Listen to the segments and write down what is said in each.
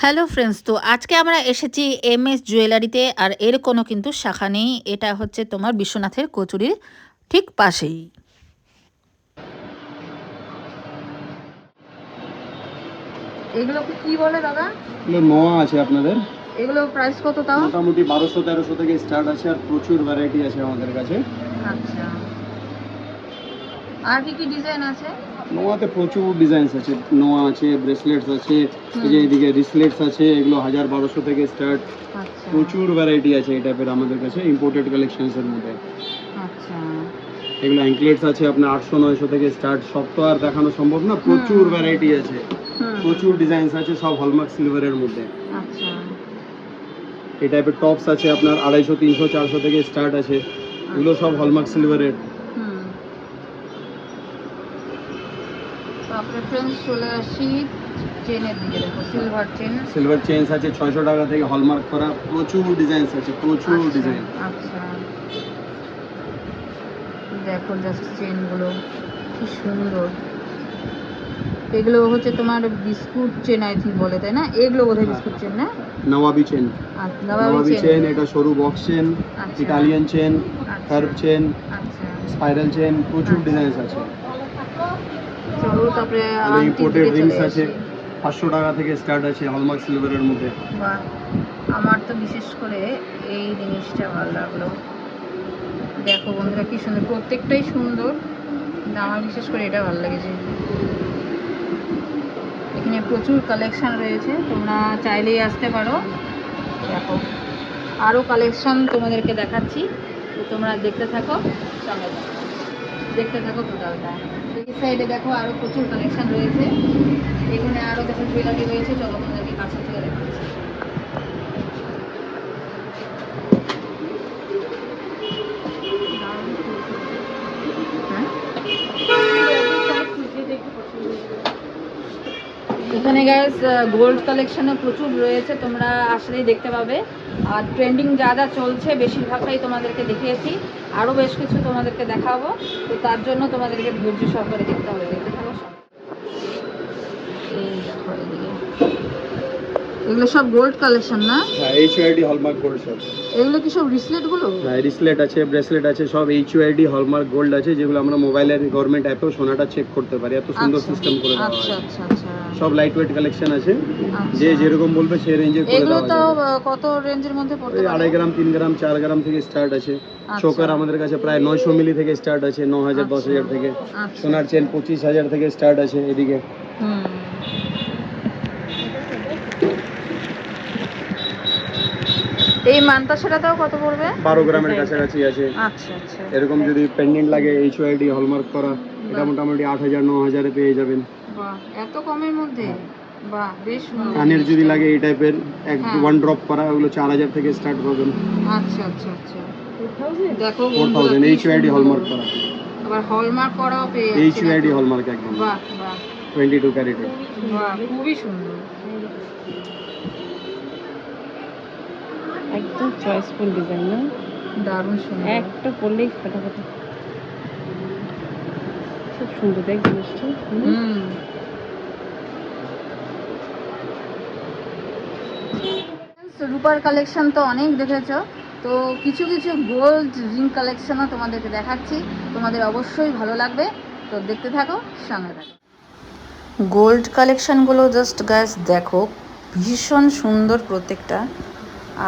Hello friends, তো আজকে আমরা এসেছি এমএস জুয়েলারিতে। আর এর কোনো কিন্তু শাখা নেই, এটা হচ্ছে তোমার বিশ্বনাথের কচুরির ঠিক পাশেই। এগুলো কি বলে দাদা? এগুলো নোয়া আছে আপনাদের, এগুলো প্রাইস কত তাও? মোটামুটি 1200-1300 থেকে স্টার্ট আছে, আর প্রচুর ভ্যারাইটি আছে আমাদের কাছে। আচ্ছা, আর কি কি ডিজাইন আছে? নোয়াতে প্রচুর ডিজাইনস আছে, নোয়া আছে, ব্রেসলেটস আছে, এই যে এদিকে রিসলেটস আছে, এগুলো 1000-1200 থেকে স্টার্ট। আচ্ছা প্রচুর ভ্যারাইটি আছে এই টাইপের আমাদের কাছে ইম্পোর্টেড কালেকশনসের মধ্যে। আচ্ছা, এগুলো অ্যাঙ্কলেটস আছে আপনার 800-900 থেকে স্টার্ট, সব তো আর দেখানো সম্ভব না, প্রচুর ভ্যারাইটি আছে, প্রচুর ডিজাইনস আছে, সব হলমার্ক সিলভারের মধ্যে। আচ্ছা, এই টাইপের টপস আছে আপনার 250, 300, 400 থেকে স্টার্ট আছে, এগুলো সব হলমার্ক সিলভারের। তারপরে ফ্রেন্ডস চলে আসি চেনের দিকে। দেখো সিলভার চেন, সিলভার চেইনস আছে 600 টাকা থেকে, হলমার্ক করা, প্রচুর ডিজাইনস আছে, প্রচুর ডিজাইন। আচ্ছা, দেখো জাস্ট চেনগুলো কি সুন্দর। এগুলো হচ্ছে তোমার বিস্কুট চেন আই থিঙ্ক বলে, তাই না? এগুলো বোধহয় বিস্কুট চেন না? নওয়াবি চেন, আচ্ছা, নওয়াবি চেন, এটা সরু box chain, Italian chain, curve chain, আচ্ছা, স্পাইরাল চেন, প্রচুর ডিজাইনস আছে। চলো তারপরে ইম্পোর্টেড রিংস আছে 500 টাকা থেকে স্টার্ট আছে, হলমার্ক সিলভারের মধ্যে। বাহ, আমার তো বিশেষ করে এই জিনিসটা ভালো লাগলো। দেখো বন্ধুরা কি সুন্দর, প্রত্যেকটাই সুন্দর, কিন্তু আমার বিশেষ করে এটা ভালো লেগেছে। এখানে প্রচুর কালেকশন রয়েছে, তোমরা চাইলেই আসতে পারো। দেখো আরও কালেকশন তোমাদেরকে দেখাচ্ছি, তো তোমরা দেখতে থাকো, সঙ্গে থাকো, দেখতে থাকো টোটালটা। এই সাইডে দেখো আরও প্রচুর কালেকশন রয়েছে, এখানে আরও দেখো জুয়েলারি রয়েছে, চলো তোমাদেরকে কাছে থেকে দেখাচ্ছি। এখানে গাইস গোল্ড কালেকশনে প্রচুর রয়েছে, তোমরা আসলেই দেখতে পাবে। আর ট্রেন্ডিং যা যা চলছে বেশিরভাগটাই তোমাদেরকে দেখিয়েছি, আরও বেশ কিছু তোমাদেরকে দেখাবো, তো তার জন্য তোমাদেরকে ধৈর্য সহকারে দেখতে হবে, দেখতে থাকো। এই দেখো এদিকে এগুলো সব গোল্ড কালেকশন না? হ্যাঁ, এইচইউআইডি হলমার্ক গোল্ড সব। এগুলো কি সব রিসলেটগুলো? হ্যাঁ, রিসলেট আছে, ব্রেসলেট আছে, সব এইচইউআইডি হলমার্ক গোল্ড আছে, যেগুলো আমরা মোবাইলের গভর্নমেন্ট অ্যাপেও সোনাটা চেক করতে পারি, এত সুন্দর সিস্টেম করে দেওয়া আচ্ছা হয়। আচ্ছা আচ্ছা, সব লাইট ওয়েট কালেকশন আছে, আচ্ছা। যে যেরকম বলবে সেই রেঞ্জে করে এগুলো দেওয়া তো যাবে। কত রেঞ্জের মধ্যে পড়তে ওই পারে? 2.5 গ্রাম, 3 গ্রাম, 4 গ্রাম থেকে স্টার্ট আছে। চোকার আমাদের কাছে প্রায় 900 মিলি থেকে স্টার্ট আছে, 9000, 10,000 থেকে। সোনার চেন 25,000 থেকে স্টার্ট আছে এদিকে। এই মানতাসাটাও কত পড়বে? 12 গ্রামের কাছাকাছি আছে। আচ্ছা আচ্ছা, এরকম যদি পেন্ডেন্ট লাগে এইচইউআইডি হলমার্ক করা, এটা মোটামুটি 8,000, 9,000 পেয়ে যাবেন। বাহ, এত কমের মধ্যে? বাহ, বেশ সুন্দর। কানের যদি লাগে এই টাইপের 1 ড্রপ করা, ওগুলো 4,000 থেকে স্টার্ট পাবেন। আচ্ছা আচ্ছা আচ্ছা, দেখো 4,000 এইচইউআইডি হলমার্ক করা, আবার হলমার্ক করাও পেয়ে যাচ্ছে। এইচইউআইডি হলমার্ক একদম। বাহ বাহ, 22 ক্যারেটে। বাহ, খুবই সুন্দর, একদম চয়েসফুল ডিজাইন না? দারুণ সুন্দর, একটা পরলেই ফাটাফাটি, খুব সুন্দর দেখ জিনিসটা। রূপার কালেকশন তো অনেক দেখেছো, তো কিছু কিছু গোল্ড রিং কালেকশনও তোমাদেরকে দেখাচ্ছি, তোমাদের অবশ্যই ভালো লাগবে, তো দেখতে থাকো, সঙ্গে থাকো। গোল্ড কালেকশানগুলো জাস্ট গাইস দেখো, ভীষণ সুন্দর প্রত্যেকটা।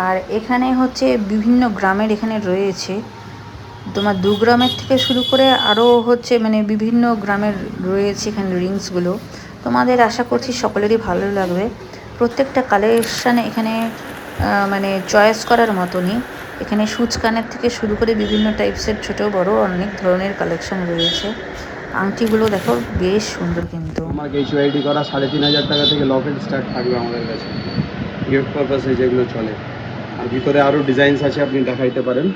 আর এখানে হচ্ছে বিভিন্ন গ্রামের এখানে রয়েছে, তোমার 2 গ্রামের থেকে শুরু করে আরও হচ্ছে মানে বিভিন্ন গ্রামের রয়েছে এখানে রিংসগুলো। তোমাদের আশা করছি সকলেরই ভালো লাগবে। প্রত্যেকটা কালেকশানে এখানে মানে চয়েস করার মতনই। এখানে সুচকানের থেকে শুরু করে বিভিন্ন টাইপসের ছোট বড় অনেক ধরনের কালেকশন রয়েছে। আংটিগুলো দেখো বেশ সুন্দর, কিন্তু আমাকে এইচইউআইডি করা 3,500 টাকা থেকে লকেট স্টার্ট থাকবে আমাদের কাছে, গিফট পারপাসে যেগুলো চলে। আর ভিতরে আরও ডিজাইনস আছে, আপনি দেখাইতে পারেন,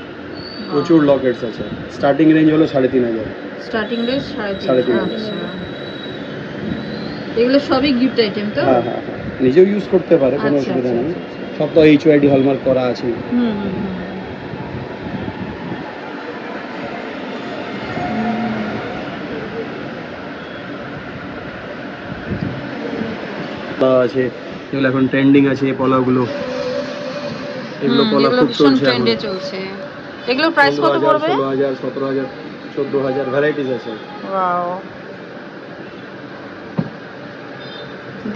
প্রচুর লকেটস আছে। স্টার্টিং রেঞ্জ হলো 3,500। Starting range 3,500। আচ্ছা, এগুলো সবই গিফট আইটেম তো? হ্যাঁ হ্যাঁ হ্যাঁ, নিজেও ইউজ করতে পারে, কোনো অসুবিধা নেই। সব তো এইচইউআইডি হলমার্ক করা আছে। আছে এগুলো এখন ট্রেন্ডিং আছে এই পলাগুলো, এগুলো পলা এগুলো খুব ভীষণ চলছে এখন। ট্রেন্ডে চলছে। এগুলোর প্রাইস কত 15,000, পড়বে? 16,000, 17,000, 14,000 ভ্যারাইটিস আছে। ওয়াও,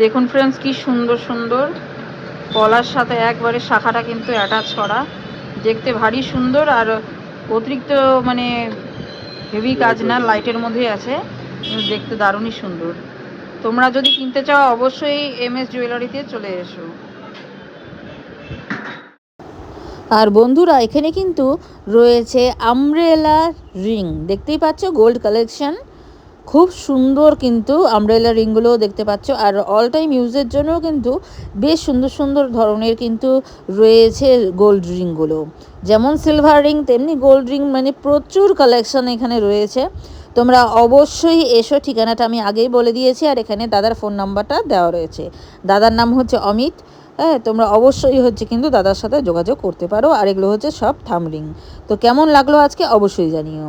দেখুন ফ্রেন্ডস কি সুন্দর সুন্দর পলার সাথে একবারে শাখাটা কিন্তু অ্যাটাচ করা, দেখতে ভারী সুন্দর। আর অতিরিক্ত মানে হেভি কাজ না, লাইটের মধ্যেই আছে, কিন্তু দেখতে দারুণই সুন্দর। তোমরা যদি কিনতে চাও অবশ্যই MS জুয়েলারিতে চলে এসো। আর বন্ধুরা এখানে কিন্তু রয়েছে আমব্রেলা রিং, দেখতেই পাচ্ছ গোল্ড কালেকশন, খুব সুন্দর কিন্তু আমব্রেলা রিংগুলো দেখতে পাচ্ছ। আর অল টাইম ইউজের জন্য কিন্তু বেশ সুন্দর সুন্দর ধরনের কিন্তু রয়েছে গোল্ড রিংগুলো, যেমন সিলভার রিং তেমনি গোল্ড রিং, মানে প্রচুর কালেকশন এখানে রয়েছে। তোমরা অবশ্যই এসো, ঠিকানাটা আমি আগেই বলে দিয়েছি, আর এখানে দাদার ফোন নাম্বারটা দেওয়া রয়েছে। দাদার নাম হচ্ছে অমিত। হ্যাঁ, তোমরা অবশ্যই হচ্ছে কিন্তু দাদার সাথে যোগাযোগ করতে পারো। আর এগুলো হচ্ছে সব থাম রিং। তো কেমন লাগলো আজকে অবশ্যই জানিও।